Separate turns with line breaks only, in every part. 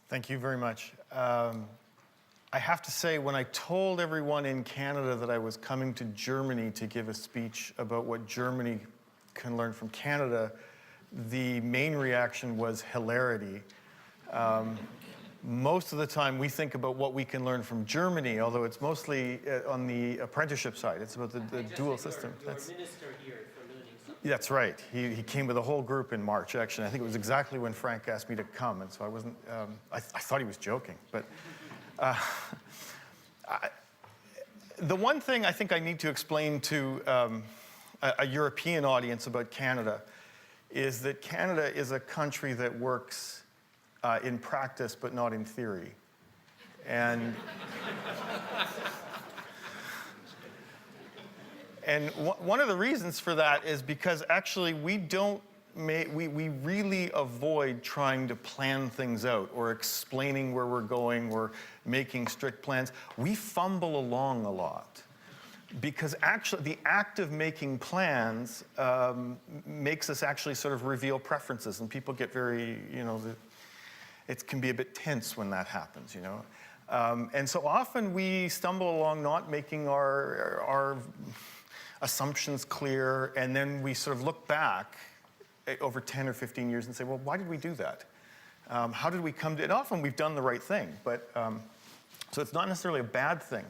Thank you very much. I have to say, when I told everyone in Canada that I was coming to Germany to give a speech about what Germany can learn from Canada, the main reaction was hilarity. Most of the time we think about what we can learn from Germany, although it's mostly on the apprenticeship side. It's about the dual system.
Your minister here for learning something.
That's right. He came with a whole group in March, actually. I think it was exactly when Frank asked me to come, and so I wasn't, I thought he was joking. But the one thing I think I need to explain to a European audience about Canada is that Canada is a country that works in practice, but not in theory. And one of the reasons for that is because actually we really avoid trying to plan things out or explaining where we're going or making strict plans. We fumble along a lot because actually the act of making plans makes us actually sort of reveal preferences, and people get very, it can be a bit tense when that happens, and so often we stumble along not making our assumptions clear, and then we sort of look back over 10 or 15 years and say, well, why did we do that? How did we come to it? And often we've done the right thing, but so it's not necessarily a bad thing.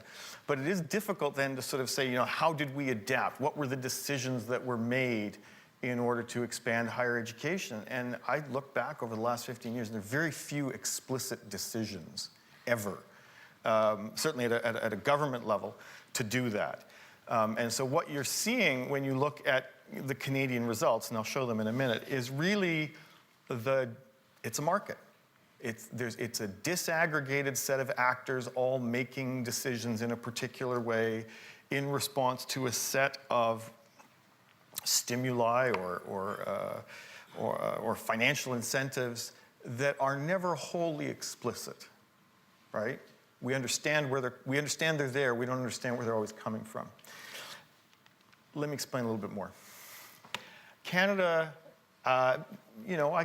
But it is difficult then to sort of say, how did we adapt? What were the decisions that were made in order to expand higher education? And I look back over the last 15 years, and there are very few explicit decisions ever, certainly at a government level, to do that. And so what you're seeing when you look at the Canadian results, and I'll show them in a minute, is really it's a market. It's a disaggregated set of actors all making decisions in a particular way in response to a set of stimuli or financial incentives that are never wholly explicit, right? We understand they're there. We don't understand where they're always coming from. Let me explain a little bit more. Canada, I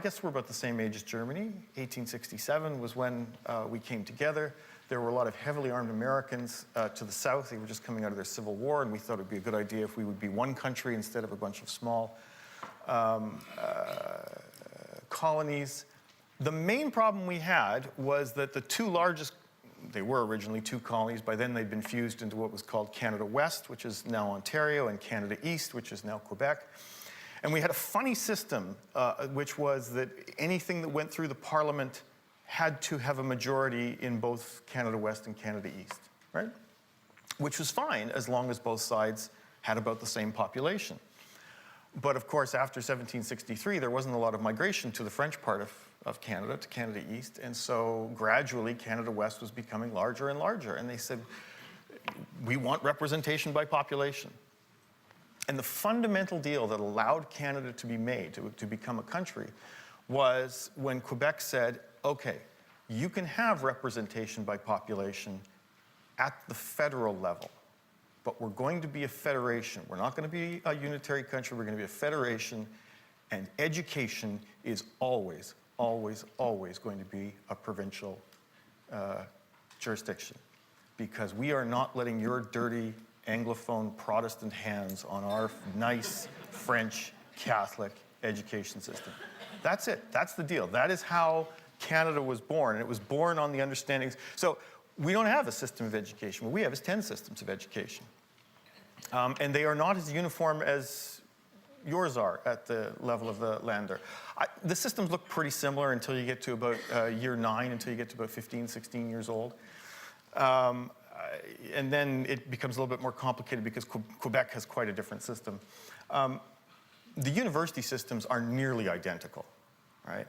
guess we're about the same age as Germany. 1867 was when we came together. There were a lot of heavily armed Americans to the south. They were just coming out of their Civil War, and we thought it would be a good idea if we would be one country instead of a bunch of small colonies. The main problem we had was that the two largest, they were originally two colonies. By then they'd been fused into what was called Canada West, which is now Ontario, and Canada East, which is now Quebec. And we had a funny system, which was that anything that went through the Parliament had to have a majority in both Canada West and Canada East, right? Which was fine as long as both sides had about the same population. But of course, after 1763, there wasn't a lot of migration to the French part of Canada, to Canada East, and so gradually Canada West was becoming larger and larger. And they said, we want representation by population. And the fundamental deal that allowed Canada to be made, to become a country, was when Quebec said, okay, you can have representation by population at the federal level, but we're going to be a federation. We're not going to be a unitary country. We're going to be a federation, and education is always, always, always going to be a provincial jurisdiction, because we are not letting your dirty Anglophone Protestant hands on our nice French Catholic education system. That's it. That's the deal. That is how Canada was born. And it was born on the understandings. So we don't have a system of education. What we have is 10 systems of education. And they are not as uniform as yours are at the level of the lander. The systems look pretty similar until you get to about year 9, until you get to about 15, 16 years old. And then it becomes a little bit more complicated because Quebec has quite a different system. The university systems are nearly identical, right?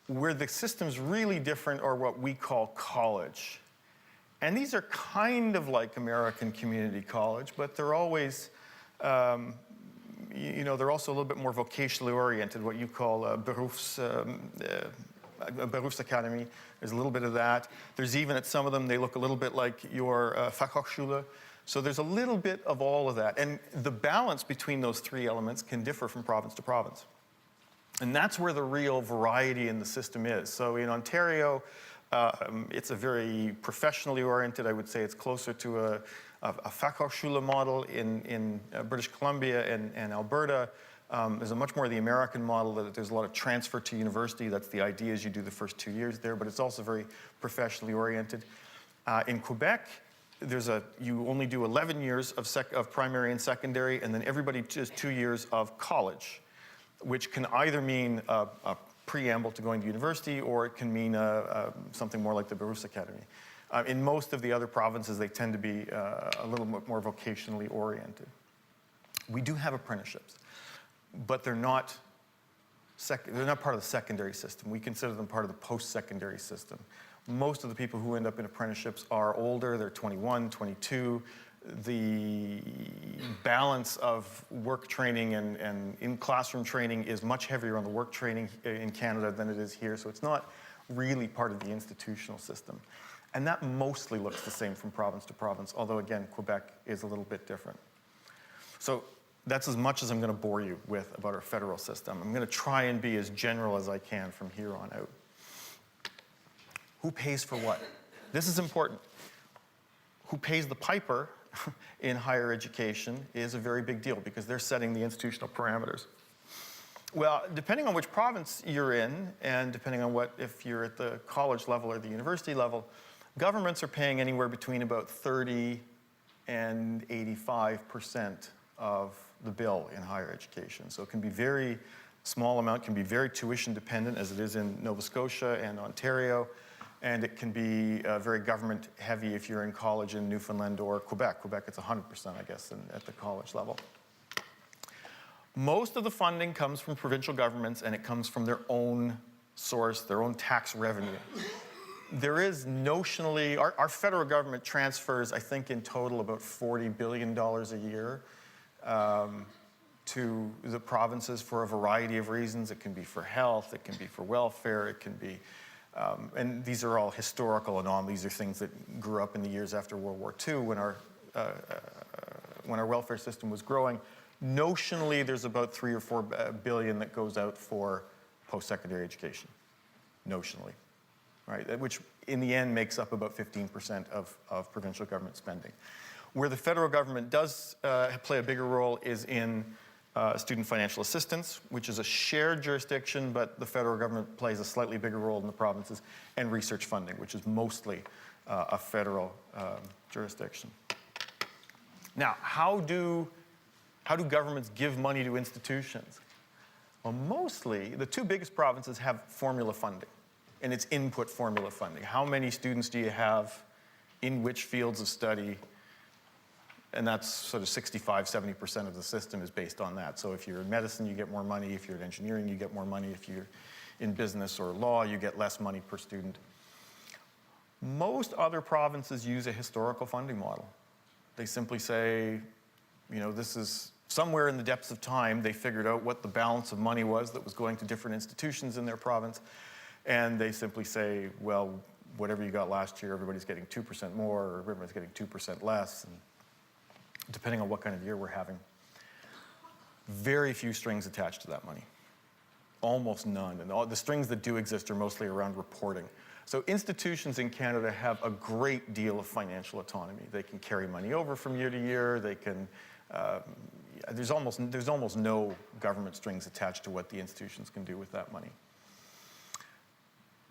Where the systems really different are what we call college. And these are kind of like American community college, but they're always, they're also a little bit more vocationally oriented, what you call Berufsacademy. There's a little bit of that. There's even at some of them, they look a little bit like your Fachhochschule. So there's a little bit of all of that. And the balance between those three elements can differ from province to province. And that's where the real variety in the system is. So in Ontario, It's a very professionally oriented, I would say it's closer to a Fachhochschule model in British Columbia and Alberta. There's a much more the American model that there's a lot of transfer to university. That's the idea is you do the first 2 years there, but it's also very professionally oriented. In Quebec, you only do 11 years of primary and secondary, and then everybody does 2 years of college, which can either mean a preamble to going to university, or it can mean something more like the Berufsakademie. In most of the other provinces, they tend to be a little bit more vocationally oriented. We do have apprenticeships, but they're not part of the secondary system. We consider them part of the post-secondary system. Most of the people who end up in apprenticeships are older, they're 21, 22. The balance of work training and in-classroom training is much heavier on the work training in Canada than it is here, so it's not really part of the institutional system. And that mostly looks the same from province to province, although again, Quebec is a little bit different. So that's as much as I'm going to bore you with about our federal system. I'm going to try and be as general as I can from here on out. Who pays for what? This is important. Who pays the piper in higher education is a very big deal because they're setting the institutional parameters. Well, depending on which province you're in, and depending on if you're at the college level or the university level, governments are paying anywhere between about 30 and 85% of the bill in higher education. So it can be very small amount, can be very tuition dependent, as it is in Nova Scotia and Ontario. And it can be very government heavy if you're in college in Newfoundland or Quebec. Quebec, it's 100%, I guess, at the college level. Most of the funding comes from provincial governments, and it comes from their own source, their own tax revenue. There is notionally, our federal government transfers, I think in total, about $40 billion a year to the provinces for a variety of reasons. It can be for health, it can be for welfare, it can be and these are all historical anomalies. These are things that grew up in the years after World War II when our welfare system was growing. Notionally, there's about 3 or 4 billion that goes out for post-secondary education, notionally, right? Which in the end makes up about 15% of provincial government spending. Where the federal government does play a bigger role is in student financial assistance, which is a shared jurisdiction, but the federal government plays a slightly bigger role in the provinces, and research funding, which is mostly a federal jurisdiction. Now, how do governments give money to institutions? Well, mostly, the 2 biggest provinces have formula funding, and it's input formula funding. How many students do you have in which fields of study? And that's sort of 65, 70% of the system is based on that. So if you're in medicine, you get more money. If you're in engineering, you get more money. If you're in business or law, you get less money per student. Most other provinces use a historical funding model. They simply say, you know, this is somewhere in the depths of time, they figured out what the balance of money was that was going to different institutions in their province. And they simply say, well, whatever you got last year, everybody's getting 2% more, or everybody's getting 2% less. And depending on what kind of year we're having. Very few strings attached to that money. Almost none. And the strings that do exist are mostly around reporting. So institutions in Canada have a great deal of financial autonomy. They can carry money over from year to year. They can, there's almost no government strings attached to what the institutions can do with that money.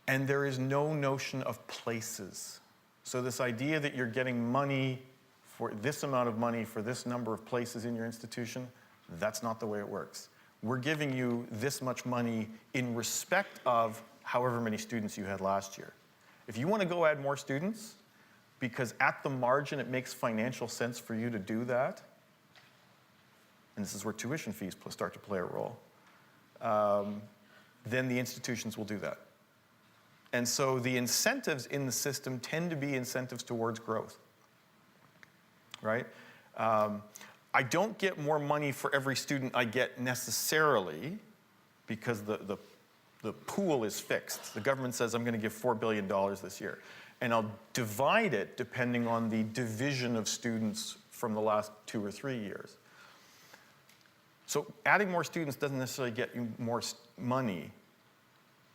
And there is no notion of places. So this idea that you're getting money for this amount of money for this number of places in your institution, that's not the way it works. We're giving you this much money in respect of however many students you had last year. If you want to go add more students, because at the margin it makes financial sense for you to do that, and this is where tuition fees start to play a role, then the institutions will do that. And so the incentives in the system tend to be incentives towards growth. Right? I don't get more money for every student I get necessarily because the pool is fixed. The government says I'm going to give $4 billion this year. And I'll divide it depending on the division of students from the last 2 or 3 years. So adding more students doesn't necessarily get you more money.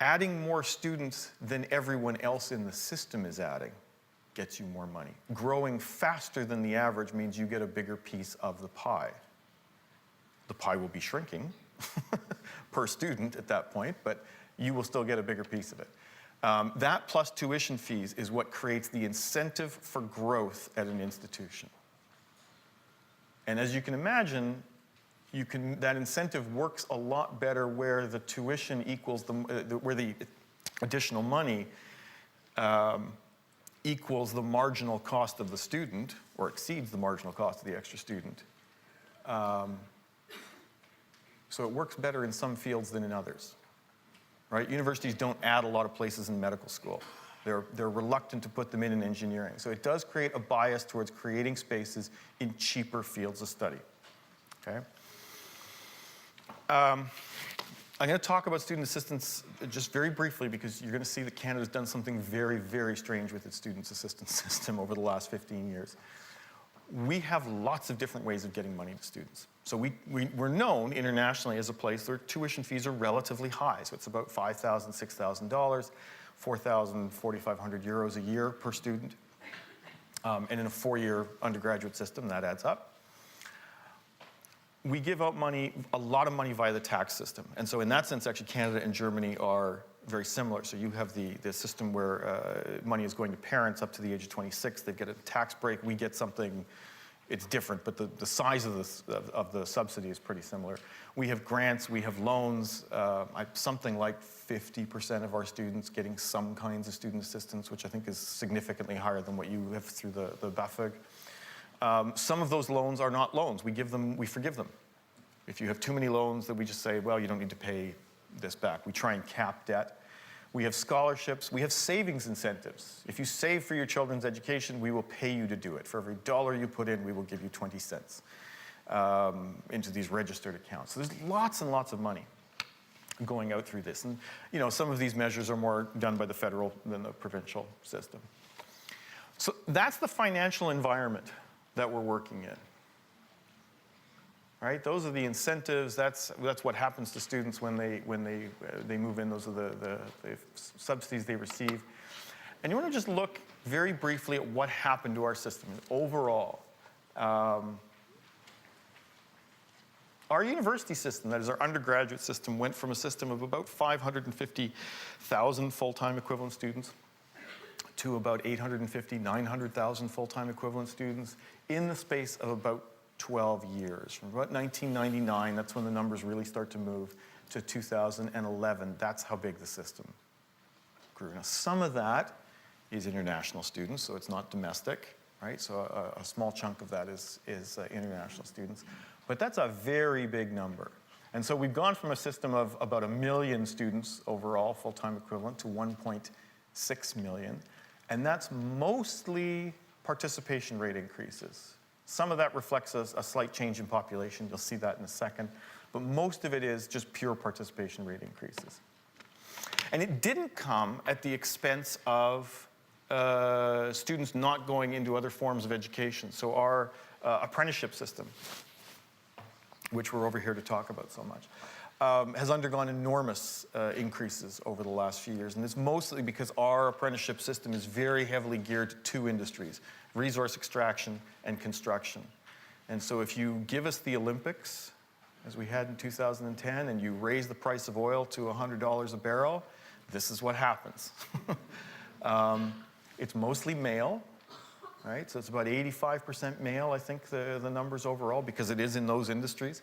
Adding more students than everyone else in the system is adding gets you more money. Growing faster than the average means you get a bigger piece of the pie. The pie will be shrinking per student at that point, but you will still get a bigger piece of it. That plus tuition fees is what creates the incentive for growth at an institution. And as you can imagine, that incentive works a lot better where the tuition equals where the additional money equals the marginal cost of the student, or exceeds the marginal cost of the extra student. So it works better in some fields than in others, right? Universities don't add a lot of places in medical school. They're reluctant to put them in engineering. So it does create a bias towards creating spaces in cheaper fields of study, okay? I'm going to talk about student assistance just very briefly because you're going to see that Canada's done something very, very strange with its student assistance system over the last 15 years. We have lots of different ways of getting money to students. So we're known internationally as a place where tuition fees are relatively high. So it's about $5,000, $6,000, 4,000, 4,500 euros a year per student. And in a 4-year undergraduate system, that adds up. We give out money, a lot of money via the tax system. And so in that sense, actually, Canada and Germany are very similar. So you have the system where money is going to parents up to the age of 26. They get a tax break. We get something, it's different, but the size of the subsidy is pretty similar. We have grants, we have loans. Something like 50% of our students getting some kinds of student assistance, which I think is significantly higher than what you have through the BAföG. Some of those loans are not loans. We forgive them. If you have too many loans, then we just say, well, you don't need to pay this back. We try and cap debt. We have scholarships. We have savings incentives. If you save for your children's education, we will pay you to do it. For every dollar you put in, we will give you 20 cents into these registered accounts. So there's lots and lots of money going out through this. And some of these measures are more done by the federal than the provincial system. So that's the financial environment that we're working in. Right? Those are the incentives. That's what happens to students when they move in. Those are the subsidies they receive. And you want to just look very briefly at what happened to our system overall. Our university system, that is our undergraduate system, went from a system of about 550,000 full-time equivalent students to about 850, 900,000 full-time equivalent students in the space of about 12 years. From about 1999, that's when the numbers really start to move, to 2011. That's how big the system grew. Now, some of that is international students, so it's not domestic, right? So a small chunk of that is international students. But that's a very big number. And so we've gone from a system of about 1 million students overall, full-time equivalent, to 1.6 million. And that's mostly participation rate increases. Some of that reflects a slight change in population. You'll see that in a second. But most of it is just pure participation rate increases. And it didn't come at the expense of students not going into other forms of education. So our apprenticeship system, which we're over here to talk about so much, has undergone enormous increases over the last few years. And it's mostly because our apprenticeship system is very heavily geared to 2 industries, resource extraction and construction. And so if you give us the Olympics, as we had in 2010, and you raise the price of oil to $100 a barrel, this is what happens. It's mostly male, right? So it's about 85% male, I think, the numbers overall, because it is in those industries.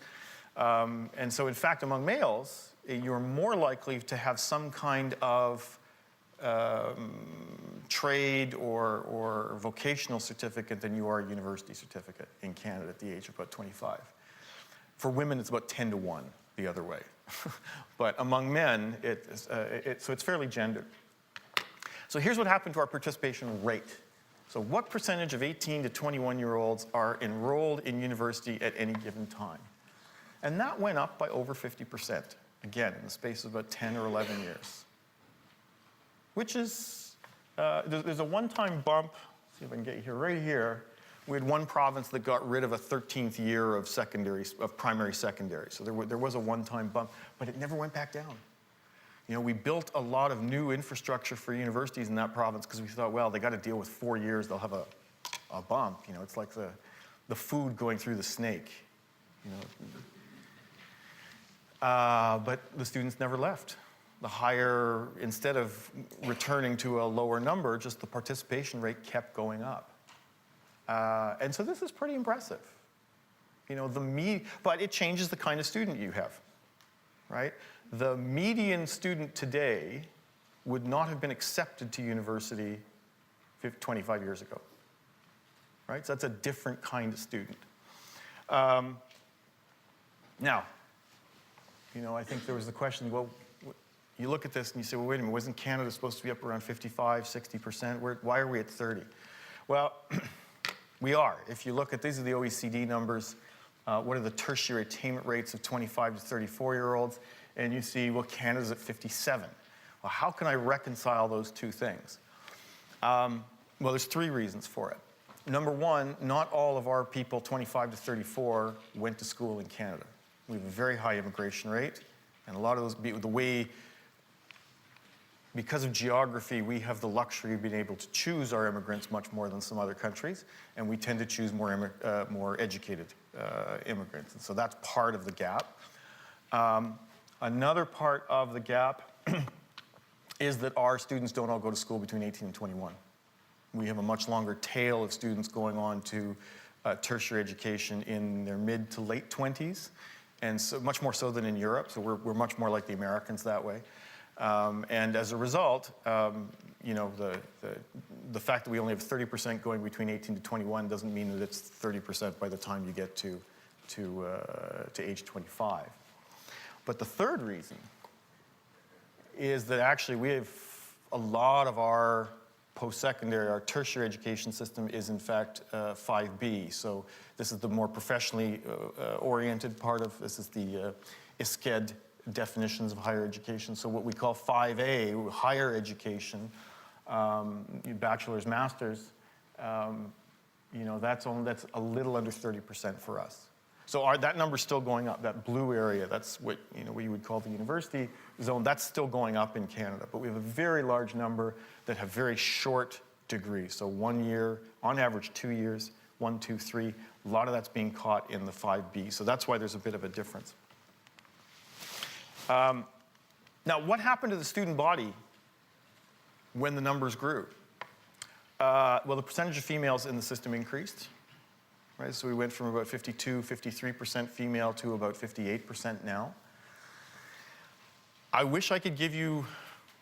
And so, in fact, among males, you're more likely to have some kind of trade or vocational certificate than you are a university certificate in Canada at the age of about 25. For women, it's about 10 to 1 the other way. But among men, so it's fairly gendered. So here's what happened to our participation rate. So what percentage of 18 to 21-year-olds are enrolled in university at any given time? And that went up by over 50%, again, in the space of about 10 or 11 years. Which is, there's a one-time bump, see if I can get you here, right here. We had one province that got rid of a 13th year of primary secondary. So there was a one-time bump, but it never went back down. You know, we built a lot of new infrastructure for universities in that province because we thought, well, they got to deal with 4 years, they'll have a bump. You know, it's like the food going through the snake. You know. But the students never left. The higher, instead of returning to a lower number, just the participation rate kept going up. And so this is pretty impressive. You know, but it changes the kind of student you have, right? The median student today would not have been accepted to university 25 years ago, right? So that's a different kind of student. Now, you know, I think there was the question, well, you look at this and you say, well, wait a minute, wasn't Canada supposed to be up around 55, 60%? Why are we at 30? Well, we are. If you look at, these are the OECD numbers. What are the tertiary attainment rates of 25 to 34-year-olds? And you see, well, Canada's at 57. Well, how can I reconcile those two things? Well, there's 3 reasons for it. Number one, not all of our people 25 to 34 went to school in Canada. We have a very high immigration rate, and a lot of those, because of geography, we have the luxury of being able to choose our immigrants much more than some other countries, and we tend to choose more educated immigrants. And so that's part of the gap. Another part of the gap is that our students don't all go to school between 18 and 21. We have a much longer tail of students going on to tertiary education in their mid to late 20s, and so much more so than in Europe. So we're much more like the Americans that way. And as a result, you know, the fact that we only have 30% going between 18 to 21 doesn't mean that it's 30% by the time you get to age 25. But the third reason is that actually we have a lot of our post-secondary, our tertiary education system is in fact 5B. So this is the more professionally oriented part of this is the ISCED definitions of higher education. So what we call 5A, higher education, bachelor's, master's, you know, that's a little under 30% for us. So that number's still going up. That blue area, that's what what you would call the university zone. That's still going up in Canada. But we have a very large number that have very short degrees. So 1 year, on average 2 years, 1, 2, 3. A lot of that's being caught in the 5B. So that's why there's a bit of a difference. Now, what happened to the student body when the numbers grew? Well, the percentage of females in the system increased. Right? So we went from about 52, 53% female to about 58% now. I wish I could give you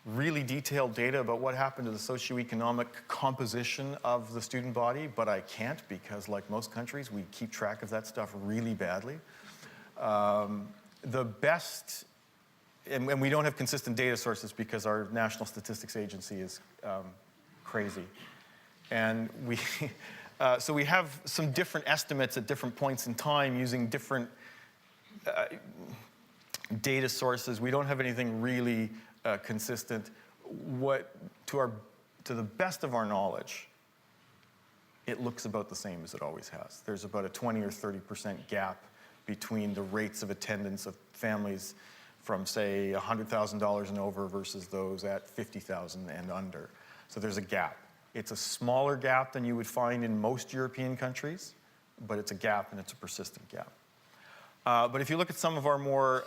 really detailed data about what happened to the socioeconomic composition of the student body, but I can't because, like most countries, we keep track of that stuff really badly. The best, and we don't have consistent data sources because our National Statistics Agency is crazy. And so we have some different estimates at different points in time using different data sources. We don't have anything really consistent. To the best of our knowledge, it looks about the same as it always has. There's about a 20 or 30% gap between the rates of attendance of families from, say, $100,000 and over versus those at $50,000 and under. So there's a gap. It's a smaller gap than you would find in most European countries, but it's a gap and it's a persistent gap. But if you look at some of our more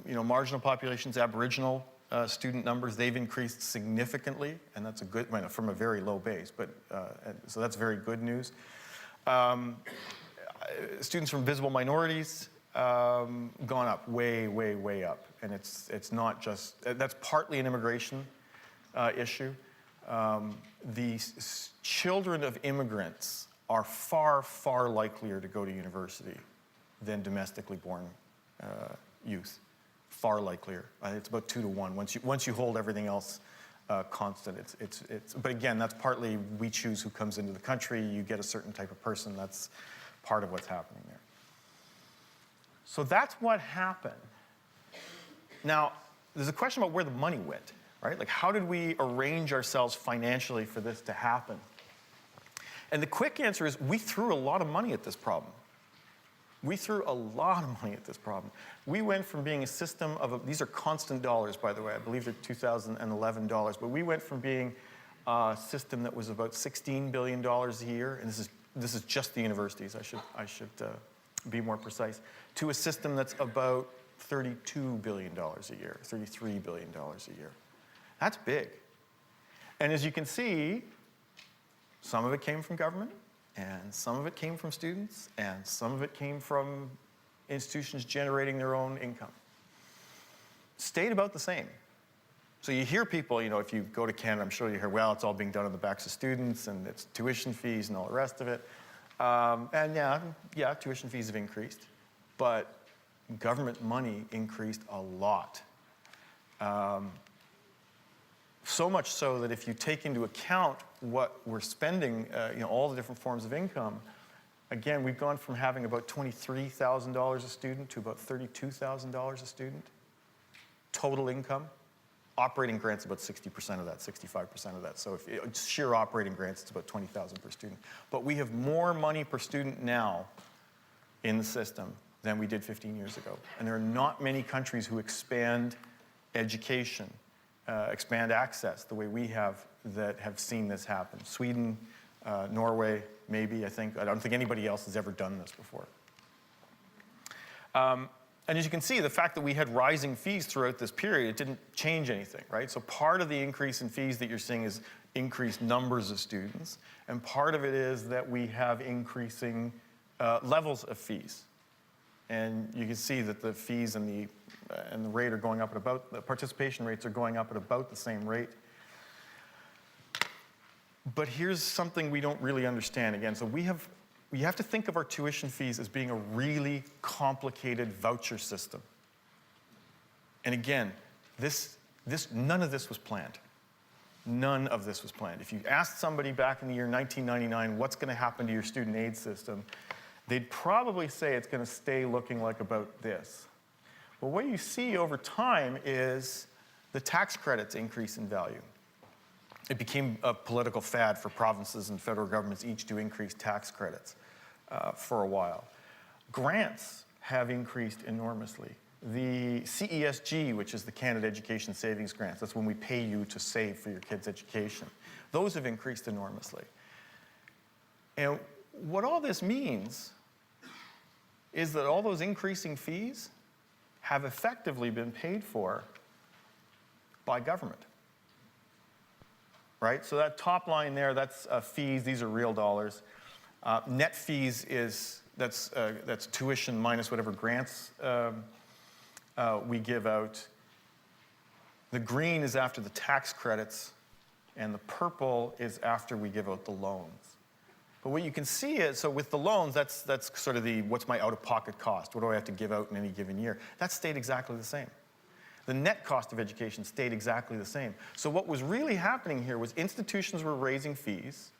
marginal populations, Aboriginal student numbers, they've increased significantly, and that's a good, from a very low base, but so that's very good news. Students from visible minorities gone up, way, way, way up, and it's not just, that's partly an immigration issue. The children of immigrants are far, far likelier to go to university than domestically born youth. Far likelier. It's about 2 to 1. Once you hold everything else constant, but again, that's partly we choose who comes into the country. You get a certain type of person. That's part of what's happening there. So that's what happened. Now, there's a question about where the money went, right? Like, how did we arrange ourselves financially for this to happen? And the quick answer is we threw a lot of money at this problem. We threw a lot of money at this problem. We went from being a system of, these are constant dollars, by the way, I believe they're 2011 dollars, but we went from being a system that was about $16 billion a year, and this is just the universities, I should be more precise, to a system that's about $32 billion a year, $33 billion a year. That's big. And as you can see, some of it came from government, and some of it came from students, and some of it came from institutions generating their own income. Stayed about the same. So you hear people, if you go to Canada, I'm sure you hear, well, it's all being done on the backs of students, and it's tuition fees and all the rest of it. And yeah, tuition fees have increased, but government money increased a lot. So much so that if you take into account what we're spending, all the different forms of income, again, we've gone from having about $23,000 a student to about $32,000 a student, total income. Operating grants about 60% of that, 65% of that. So if it's sheer operating grants, it's about $20,000 per student. But we have more money per student now in the system than we did 15 years ago. And there are not many countries who expand education, expand access the way we have that have seen this happen. Sweden, Norway, maybe, I think. I don't think anybody else has ever done this before. And as you can see, the fact that we had rising fees throughout this period, it didn't change anything, right? So part of the increase in fees that you're seeing is increased numbers of students, and part of it is that we have increasing levels of fees. And you can see that the fees and the rate are going up at about, the participation rates are going up at about the same rate. But here's something we don't really understand. Again, so we have to think of our tuition fees as being a really complicated voucher system. And again, none of this was planned. None of this was planned. If you asked somebody back in the year 1999, what's going to happen to your student aid system, they'd probably say it's going to stay looking like about this. But what you see over time is the tax credits increase in value. It became a political fad for provinces and federal governments each to increase tax credits for a while. Grants have increased enormously. The CESG, which is the Canada Education Savings Grants, that's when we pay you to save for your kids' education, those have increased enormously. And what all this means is that all those increasing fees have effectively been paid for by government. Right? So that top line there, that's fees. These are real dollars. Net fees that's tuition minus whatever grants we give out. The green is after the tax credits, and the purple is after we give out the loans. But what you can see is, so with the loans, that's sort of the what's my out-of-pocket cost? What do I have to give out in any given year? That stayed exactly the same. The net cost of education stayed exactly the same. So what was really happening here was institutions were raising fees,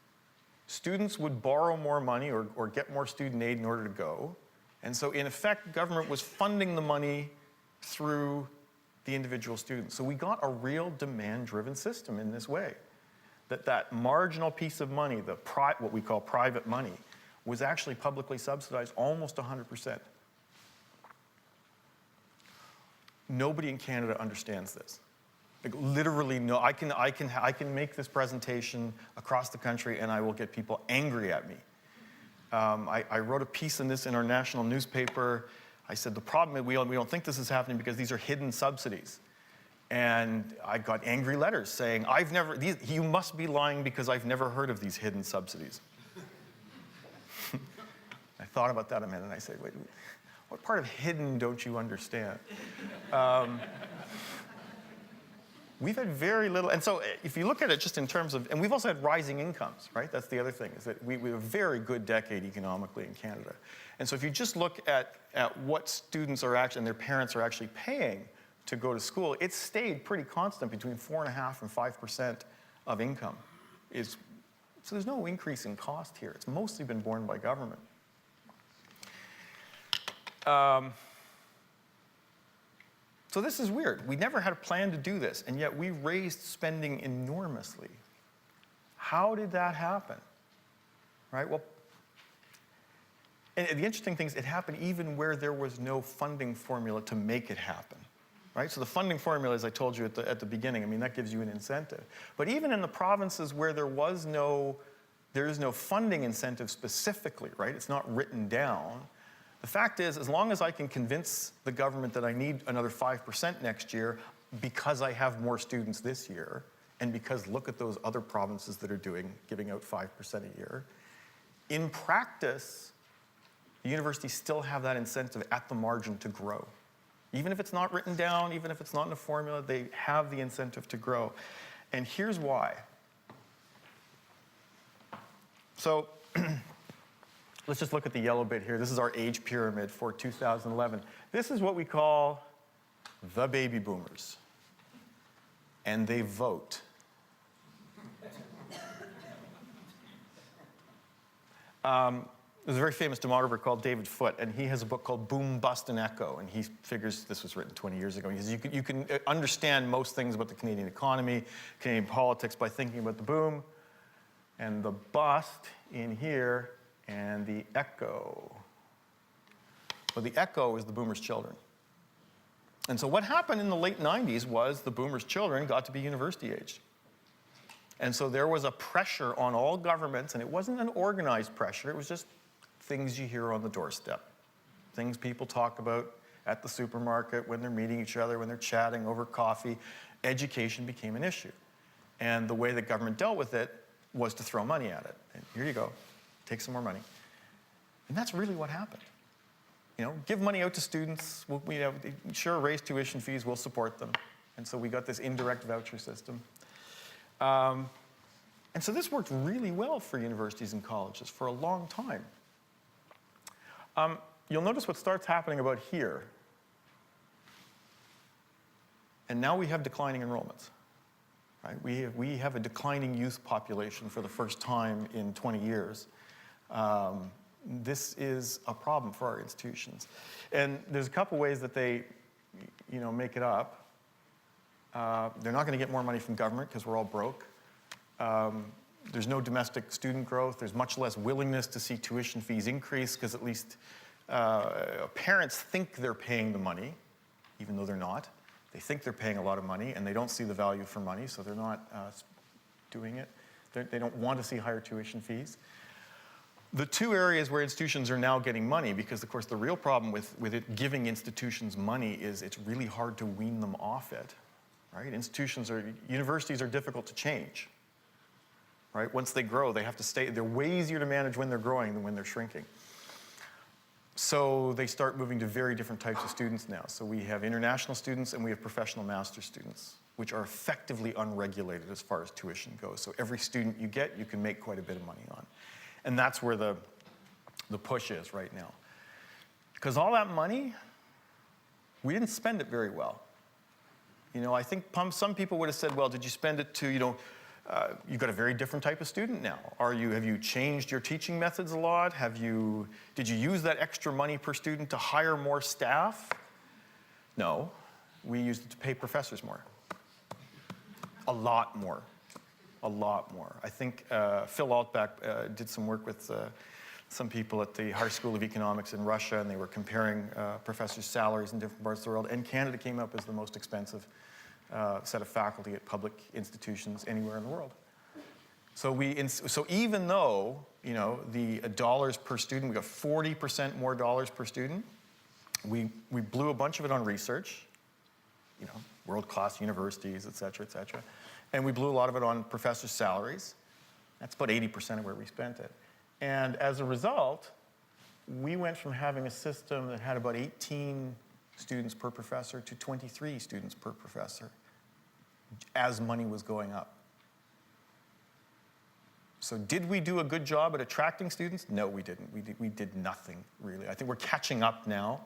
students would borrow more money or get more student aid in order to go, and so in effect, government was funding the money through the individual students. So we got a real demand-driven system in this way. That marginal piece of money, what we call private money, was actually publicly subsidized almost 100%. Nobody in Canada understands this. Like literally, no. I can make this presentation across the country, and I will get people angry at me. I wrote a piece on this in our national newspaper. I said the problem is we don't think this is happening because these are hidden subsidies. And I got angry letters saying, you must be lying because I've never heard of these hidden subsidies. I thought about that a minute and I said, wait, what part of hidden don't you understand? We've had very little, and so if you look at it just in terms of, and we've also had rising incomes, right? That's the other thing, is that we have a very good decade economically in Canada. And so if you just look at what students are actually, and their parents are actually paying to go to school, it's stayed pretty constant between 4.5% and 5% of income. So there's no increase in cost here. It's mostly been borne by government. So this is weird. We never had a plan to do this, and yet we raised spending enormously. How did that happen? Right? Well, And the interesting thing is it happened even where there was no funding formula to make it happen. Right? So the funding formula, as I told you at the beginning, I mean, that gives you an incentive. But even in the provinces where there is no funding incentive specifically, right? It's not written down. The fact is, as long as I can convince the government that I need another 5% next year because I have more students this year, and because look at those other provinces that are giving out 5% a year, in practice, the universities still have that incentive at the margin to grow. Even if it's not written down, even if it's not in a formula, they have the incentive to grow. And here's why. So let's just look at the yellow bit here. This is our age pyramid for 2011. This is what we call the baby boomers. And they vote. There's a very famous demographer called David Foote, and he has a book called Boom, Bust, and Echo, and he figures, this was written 20 years ago, he says you can understand most things about the Canadian economy, Canadian politics by thinking about the boom, and the bust in here, and the echo. Well, the echo is the boomers' children. And so what happened in the late 90s was the boomers' children got to be university aged. And so there was a pressure on all governments, and it wasn't an organized pressure, it was just things you hear on the doorstep. Things people talk about at the supermarket, when they're meeting each other, when they're chatting over coffee. Education became an issue. And the way the government dealt with it was to throw money at it. And here you go, take some more money. And that's really what happened. You know, give money out to students, sure, raise tuition fees, we'll support them. And so we got this indirect voucher system. And so this worked really well for universities and colleges for a long time. You'll notice what starts happening about here. And now we have declining enrollments. Right? We have a declining youth population for the first time in 20 years. This is a problem for our institutions. And there's a couple ways that they make it up. They're not going to get more money from government because we're all broke. There's no domestic student growth. There's much less willingness to see tuition fees increase because at least parents think they're paying the money, even though they're not. They think they're paying a lot of money, and they don't see the value for money, so they're not doing it. They don't want to see higher tuition fees. The two areas where institutions are now getting money, because of course the real problem with it giving institutions money is it's really hard to wean them off it. Right? Universities are difficult to change. Right? Once they grow, they have to stay. They're way easier to manage when they're growing than when they're shrinking. So they start moving to very different types of students now. So we have international students and we have professional master's students, which are effectively unregulated as far as tuition goes. So every student you get, you can make quite a bit of money on. And that's where the push is right now. Because all that money, we didn't spend it very well. I think some people would have said, well, did you spend it to, you've got a very different type of student now. Have you changed your teaching methods a lot? Did you use that extra money per student to hire more staff? No, we used it to pay professors more. A lot more. A lot more. I think Phil Altbach did some work with some people at the High School of Economics in Russia, and they were comparing professors' salaries in different parts of the world, and Canada came up as the most expensive set of faculty at public institutions anywhere in the world. So even though the dollars per student, we got 40% more dollars per student, we blew a bunch of it on research, world-class universities, et cetera, and we blew a lot of it on professors' salaries. That's about 80% of where we spent it. And as a result, we went from having a system that had about 18 students per professor to 23 students per professor as money was going up. So did we do a good job at attracting students? No, we didn't. We did nothing, really. I think we're catching up now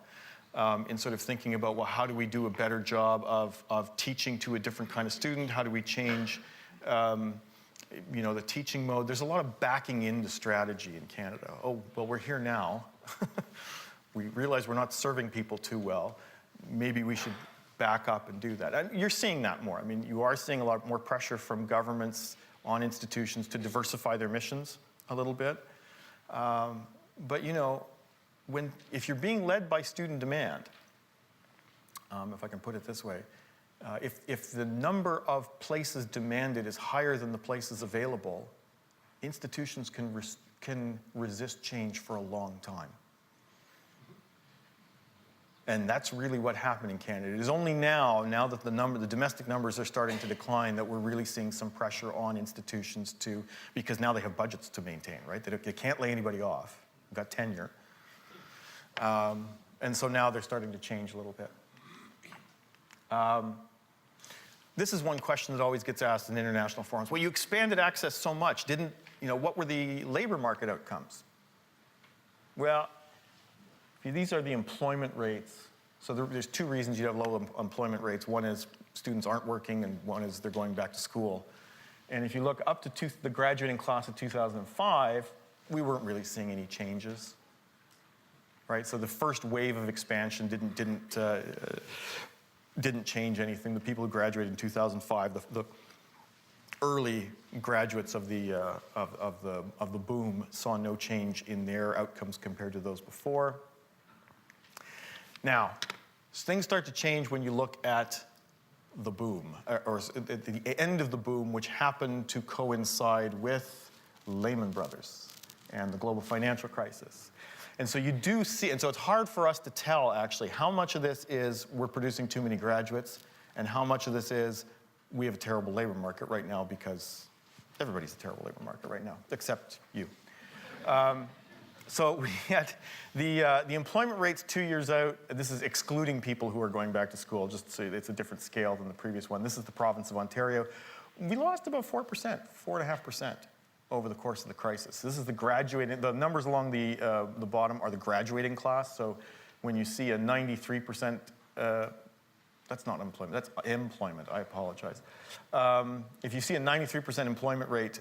in sort of thinking about, well, how do we do a better job of teaching to a different kind of student? How do we change the teaching mode? There's a lot of backing into strategy in Canada. Oh, well, we're here now. We realize we're not serving people too well. Maybe we should back up and do that. And you're seeing that more. I mean, you are seeing a lot more pressure from governments on institutions to diversify their missions a little bit. But if you're being led by student demand, if I can put it this way, if the number of places demanded is higher than the places available, institutions can resist change for a long time. And that's really what happened in Canada. It is only now that the domestic numbers are starting to decline, that we're really seeing some pressure on institutions because now they have budgets to maintain, right? They can't lay anybody off. They've got tenure. And so now they're starting to change a little bit. This is one question that always gets asked in international forums. Well, you expanded access so much. What were the labor market outcomes? Well, these are the employment rates. So there's two reasons you have low employment rates. One is students aren't working, and one is they're going back to school. And if you look up to the graduating class of 2005, we weren't really seeing any changes, right? So the first wave of expansion didn't change anything. The people who graduated in 2005, the early graduates of the boom saw no change in their outcomes compared to those before. Now, things start to change when you look at the boom, or at the end of the boom, which happened to coincide with Lehman Brothers and the global financial crisis. And so you do see, and so it's hard for us to tell, actually, how much of this is we're producing too many graduates, and how much of this is we have a terrible labor market right now, because everybody's a terrible labor market right now, except you. So we had the employment rates 2 years out. This is excluding people who are going back to school, just so it's a different scale than the previous one. This is the province of Ontario. We lost about 4%, 4.5% over the course of the crisis. This is the numbers along the bottom are the graduating class. So when you see a 93%, that's not employment, that's employment, I apologize. If you see a 93% employment rate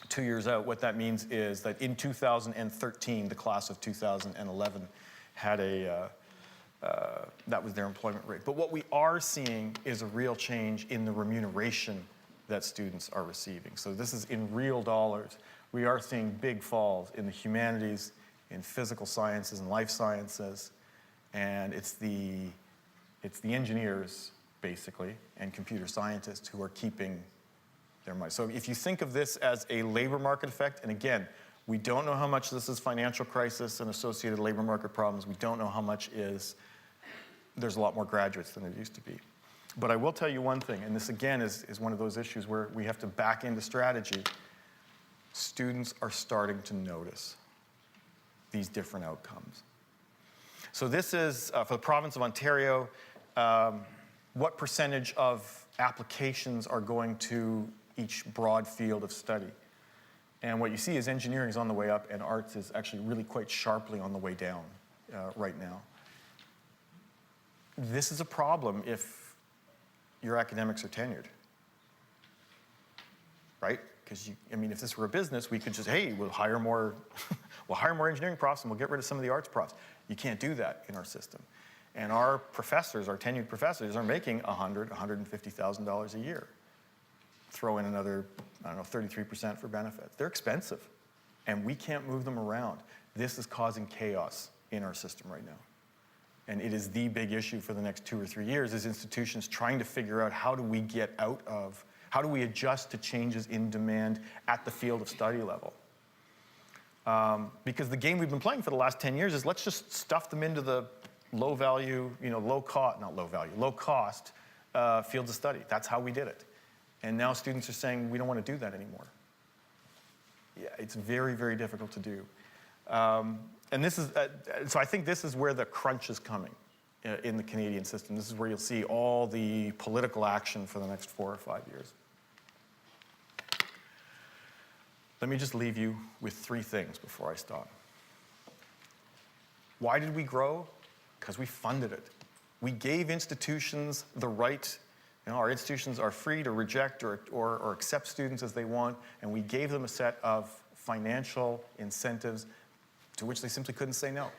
2 years out, what that means is that in 2013, the class of 2011 had that was their employment rate. But what we are seeing is a real change in the remuneration that students are receiving. So this is in real dollars. We are seeing big falls in the humanities, in physical sciences and life sciences, and it's the engineers, basically, and computer scientists who are keeping their money. So if you think of this as a labor market effect, and again, we don't know how much this is financial crisis and associated labor market problems. We don't know how much there's a lot more graduates than there used to be. But I will tell you one thing, and this again is one of those issues where we have to back into strategy. Students are starting to notice these different outcomes. So this is, for the province of Ontario, what percentage of applications are going to each broad field of study. And what you see is engineering is on the way up, and arts is actually really quite sharply on the way down right now. This is a problem if your academics are tenured, right? Because if this were a business, we could just, hey, we'll hire more engineering profs and we'll get rid of some of the arts profs. You can't do that in our system. And our professors, our tenured professors, are making $100,000, $150,000 a year. Throw in another, 33% for benefits. They're expensive, and we can't move them around. This is causing chaos in our system right now. And it is the big issue for the next 2 or 3 years, is institutions trying to figure out how do we adjust to changes in demand at the field of study level. Because the game we've been playing for the last 10 years is let's just stuff them into the low cost fields of study. That's how we did it. And now students are saying we don't want to do that anymore. Yeah, it's very, very difficult to do. And this is, so I think this is where the crunch is coming in the Canadian system. This is where you'll see all the political action for the next 4 or 5 years. Let me just leave you with 3 things before I stop. Why did we grow? Because we funded it. We gave institutions the right. Our institutions are free to reject or accept students as they want, and we gave them a set of financial incentives to which they simply couldn't say no.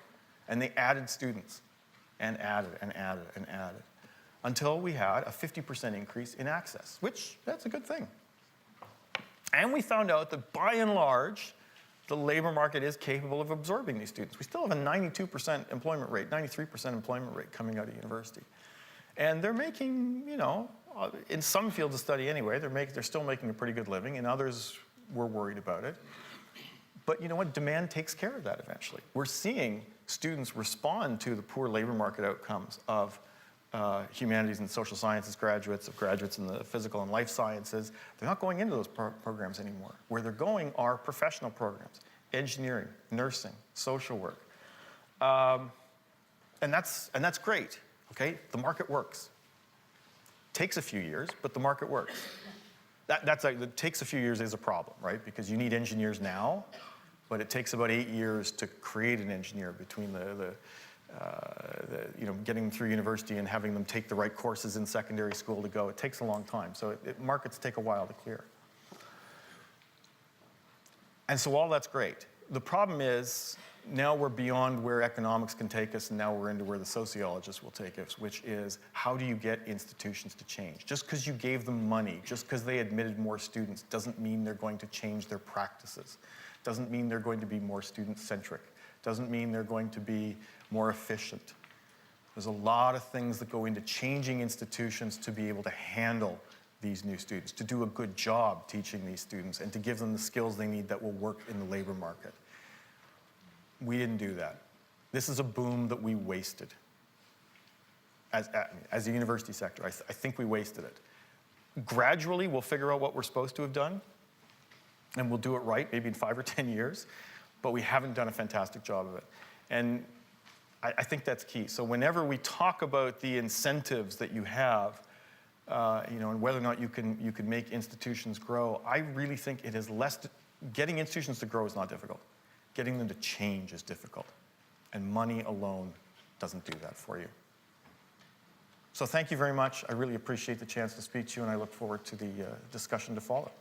And they added students, and added, and added, and added, until we had a 50% increase in access, which, that's a good thing. And we found out that by and large, the labor market is capable of absorbing these students. We still have a 92% employment rate, 93% employment rate coming out of university. And they're making, you know, in some fields of study anyway, they're still making a pretty good living. In others, we're worried about it. But you know what? Demand takes care of that eventually. We're seeing students respond to the poor labor market outcomes of humanities and social sciences graduates, of graduates in the physical and life sciences. They're not going into those programs anymore. Where they're going are professional programs, engineering, nursing, social work. And that's great, okay? The market works. Takes a few years, but the market works. It takes a few years is a problem, right? Because you need engineers now, but it takes about 8 years to create an engineer between you know, getting them through university and having them take the right courses in secondary school to go. It takes a long time, so markets take a while to clear. And so all that's great. The problem is, now we're beyond where economics can take us, and now we're into where the sociologists will take us, which is, how do you get institutions to change? Just because you gave them money, just because they admitted more students, doesn't mean they're going to change their practices. Doesn't mean they're going to be more student-centric. Doesn't mean they're going to be more efficient. There's a lot of things that go into changing institutions to be able to handle these new students, to do a good job teaching these students, and to give them the skills they need that will work in the labor market. We didn't do that. This is a boom that we wasted. As a university sector, I think we wasted it. Gradually, we'll figure out what we're supposed to have done, and we'll do it right, maybe in 5 or 10 years, but we haven't done a fantastic job of it. And I think that's key. So whenever we talk about the incentives that you have, you know, and whether or not you can make institutions grow, I really think it is getting institutions to grow is not difficult. Getting them to change is difficult. And money alone doesn't do that for you. So thank you very much. I really appreciate the chance to speak to you, and I look forward to the discussion to follow.